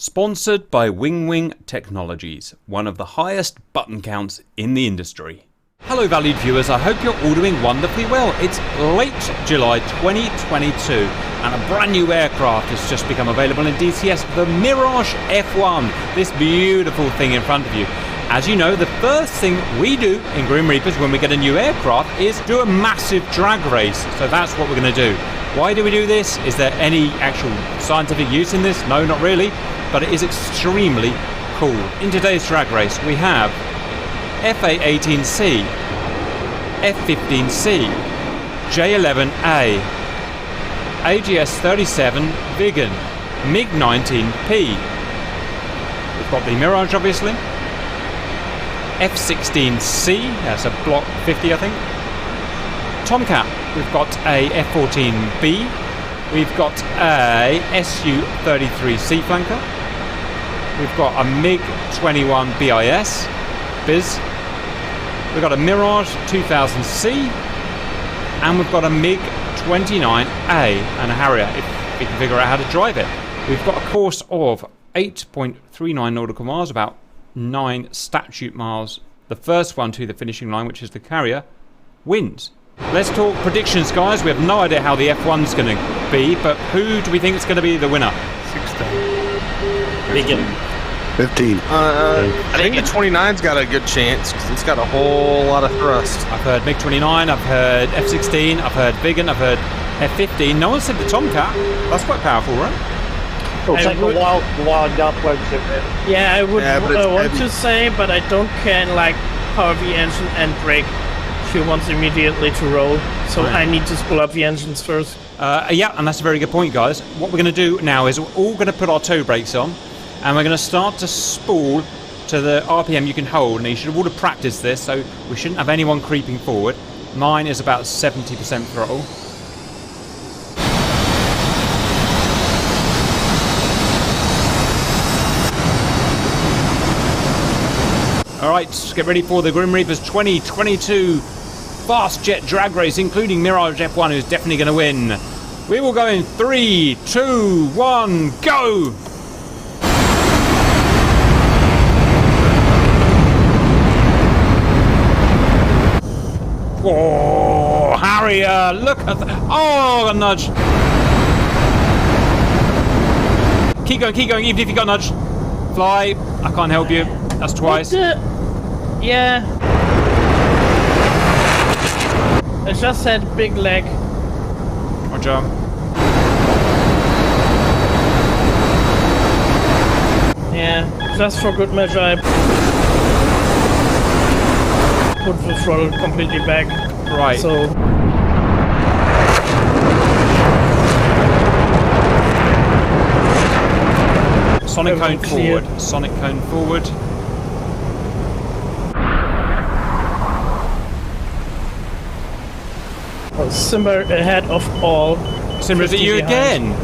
Sponsored by Wing Technologies, one of the highest button counts in the industry. Hello valued viewers, I hope you're all doing wonderfully well. It's late July 2022 and a brand new aircraft has just become available in DCS, the Mirage F1, this beautiful thing in front of you. As you know, the first thing we do in Grim Reapers when we get a new aircraft is do a massive drag race. So that's what we're going to do. Why do we do this? Is there any actual scientific use in this? No, not really. But it is extremely cool. In today's drag race, we have FA-18C, F-15C, J-11A, AGS-37 Viggen, MiG-19P. We've got the Mirage, obviously. F-16C, that's a Block 50, I think. Tomcat, we've got a F-14B. We've got a Su-33 Sea Flanker. We've got a MiG-21 Biz. We've got a Mirage 2000C. And we've got a MiG-29A and a Harrier, if we can figure out how to drive it. We've got a course of 8.39 nautical miles, about 9 statute miles. The first one to the finishing line, which is the carrier, wins. Let's talk predictions, guys. We have no idea how the F1's going to be, but who do we think is going to be the winner? 16. Viggen. 15. I think the 29's got a good chance because it's got a whole lot of thrust. I've heard MiG-29, I've heard F-16, I've heard Viggen, I've heard F-15. No one said the Tomcat. That's quite powerful, right? It'll take a while to wind up, won't it? Yeah, I would want heavy to say, but I don't can like power the engine and brake. She wants immediately to roll, so I need to spool up the engines first. Yeah, and that's a very good point, guys. What we're going to do now is we're all going to put our toe brakes on, and we're going to start to spool to the RPM you can hold. Now, you should have all practiced this, so we shouldn't have anyone creeping forward. Mine is about 70% throttle. Alright, get ready for the Grim Reapers 2022 Fast Jet Drag Race, including Mirage F1, who's definitely going to win. We will go in 3, 2, 1, go! Oh, Harrier, look at that. Oh, a nudge. Keep going, even if you got nudged. Fly, I can't help you. That's twice. Yeah. I just had big leg. Roger. Yeah, just for good measure I put the throttle completely back. Right. So Sonic cone forward. Sonic cone forward. Simmer ahead of all. Simmer, is it you again?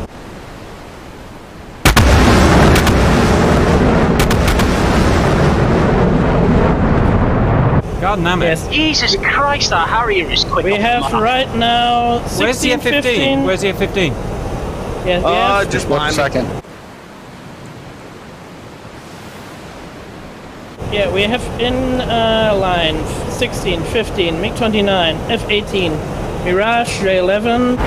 God damn it. Yes. Jesus Christ, that Harrier is quick. We have right now 16, Where's the F-15? 15. Where's the F-15? Yes, we have Just 1 second. Yeah, we have in line 16, 15, MiG-29, F-18, Mirage J-11,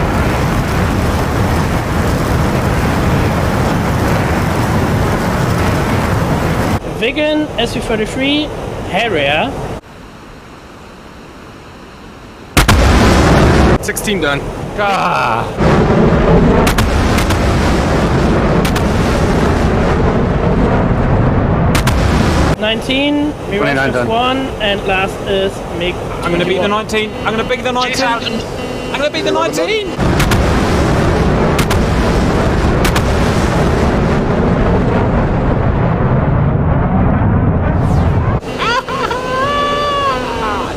Viggen, Su-33, Harrier. 16 done. Ah. 19, Mirage F1, and last is MiG. I'm going to beat the 19. I'm going to beat the 19. 2000. I'm going to beat the 19.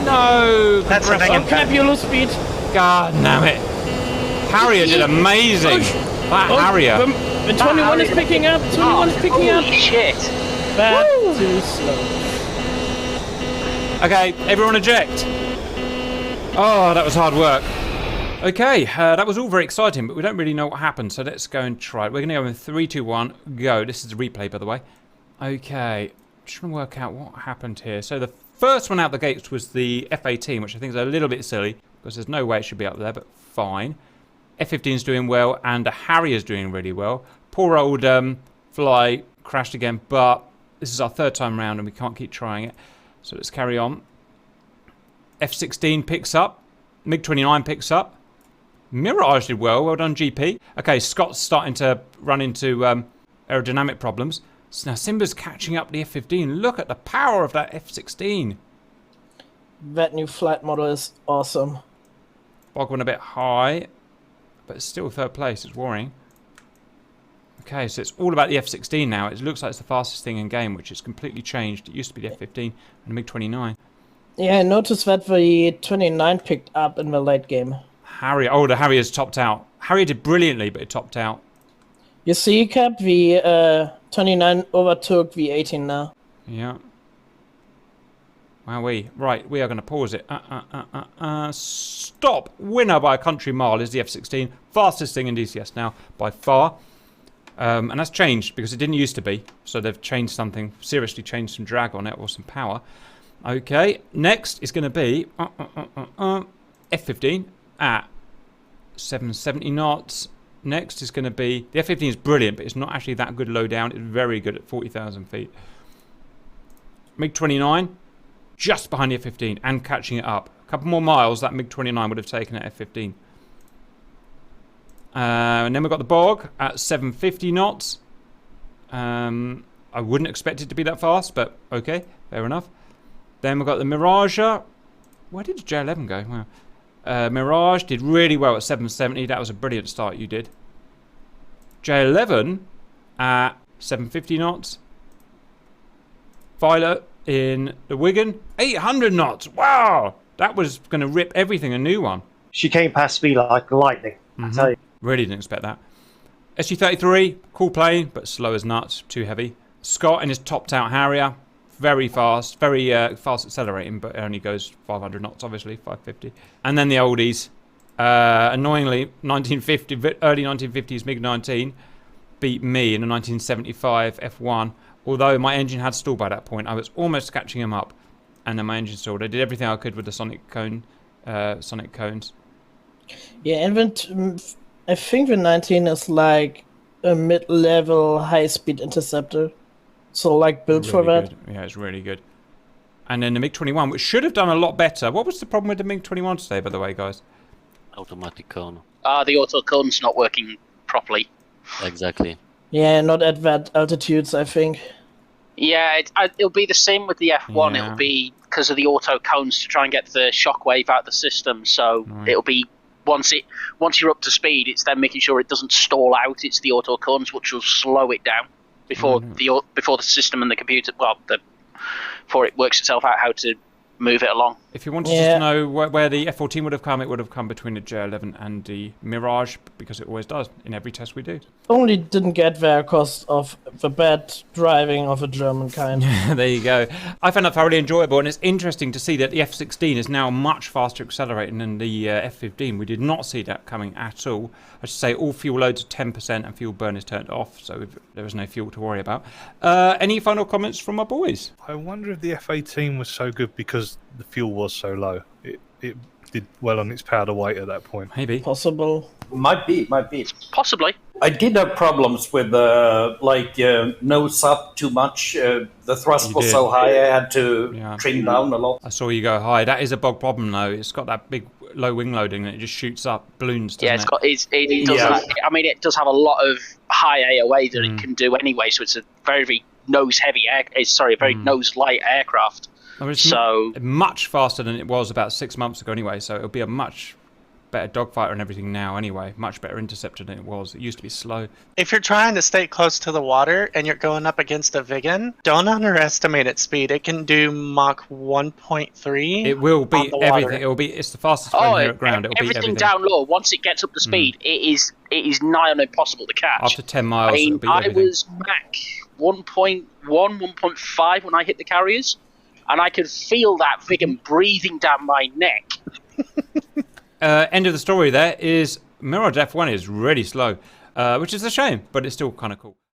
No. That's a thing. Fabulous speed. God damn it. Harrier did amazing. That Harrier. The 21 is picking up. 21 is picking up. Holy shit. That's too slow. Okay, everyone eject. Oh, that was hard work. Okay, that was all very exciting, but we don't really know what happened, so let's go and try it. We're going to go in 3, 2, 1, go. This is the replay, by the way. Okay, just trying to work out what happened here. So the first one out the gates was the F18, which I think is a little bit silly, because there's no way it should be up there, but fine. F15 is doing well, and the Harrier's doing really well. Poor old Fly crashed again, but this is our 3rd time round, and we can't keep trying it. So let's carry on. F16 picks up. MiG-29 picks up. Mirage did well. Well done, GP. Okay, Scott's starting to run into aerodynamic problems. So now Simba's catching up the F15. Look at the power of that F16. That new flight model is awesome. Bog went a bit high, but it's still 3rd place. It's worrying. Okay, so it's all about the F16 now. It looks like it's the fastest thing in game, which has completely changed. It used to be the F15 and the MiG-29. Yeah, I noticed that the 29 picked up in the late game. Harrier. Oh, the Harrier's topped out. Harrier did brilliantly, but it topped out. You see, Cap, the 29 overtook the 18 now. Yeah. Wowee. Right, we are going to pause it. Stop! Winner by a country mile is the F16. Fastest thing in DCS now, by far. And that's changed, because it didn't used to be. So they've changed something, seriously changed some drag on it, or some power. Okay, next is going to be F15 at 770 knots. Next is going to be... The F-15 is brilliant, but it's not actually that good low down. It's very good at 40,000 feet. MiG-29, just behind the F-15 and catching it up. A couple more miles, that MiG-29 would have taken at F-15. And then we've got the Bog at 750 knots. I wouldn't expect it to be that fast, but okay, fair enough. Then we've got the Mirage. Where did J11 go? Wow. Mirage did really well at 770. That was a brilliant start you did. J11 at 750 knots. Violet in the Wigan, 800 knots. Wow! That was going to rip everything a new one. She came past me like lightning, I tell you. Really didn't expect that. SU-33, cool plane, but slow as nuts, too heavy. Scott in his topped out Harrier. Very fast accelerating, but it only goes 500 knots, obviously, 550. And then the oldies. Annoyingly, early 1950s MiG-19 beat me in a 1975 F1. Although my engine had stalled by that point, I was almost catching him up, and then my engine stalled. I did everything I could with the sonic cones. Yeah, and then I think the 19 is like a mid-level high-speed interceptor. So, like, built really for that. Good. Yeah, it's really good. And then the MiG-21, which should have done a lot better. What was the problem with the MiG-21 today, by the way, guys? Automatic cone. The auto cone's not working properly. Exactly. Yeah, not at that altitudes, I think. Yeah, it'll be the same with the F1. Yeah. It'll be because of the auto cones to try and get the shockwave out of the system. So it'll be once you're up to speed, it's then making sure it doesn't stall out. It's the auto cones which will slow it down before the system and the computer, before it works itself out how to move it along. If you wanted to know where the F-14 would have come, it would have come between the J11 and the Mirage, because it always does in every test we do. Only didn't get there because of the bad driving of a German kind. There you go. I found that thoroughly enjoyable, and it's interesting to see that the F-16 is now much faster accelerating than the F-15. We did not see that coming at all. I should say all fuel loads are 10% and fuel burn is turned off, so there is no fuel to worry about. Any final comments from my boys? I wonder if the F-18 was so good because the fuel was so low. It did well on its power to weight at that point. Maybe. Possible. Might be. Possibly. I did have problems with nose up too much. The thrust was so high I had to trim down a lot. I saw you go high. That is a bog problem though. It's got that big low wing loading and it just shoots up balloons. Yeah, it does. I mean, it does have a lot of high AOA that it can do anyway. So it's a very nose light aircraft. So much faster than it was about 6 months ago anyway, so it'll be a much better dogfighter and everything now anyway. Much better interceptor than it was. It used to be slow. If you're trying to stay close to the water and you're going up against a Vigan, don't underestimate its speed. It can do Mach 1.3. It will beat everything. It's the fastest plane here at ground. It'll beat everything down low. Once it gets up to speed, it is nigh on impossible to catch. After 10 miles, it'll beat everything. I was Mach 1.1, 1.5 when I hit the carriers, and I could feel that Vigan breathing down my neck. end of the story there is Mirage F1 is really slow, which is a shame, but it's still kind of cool.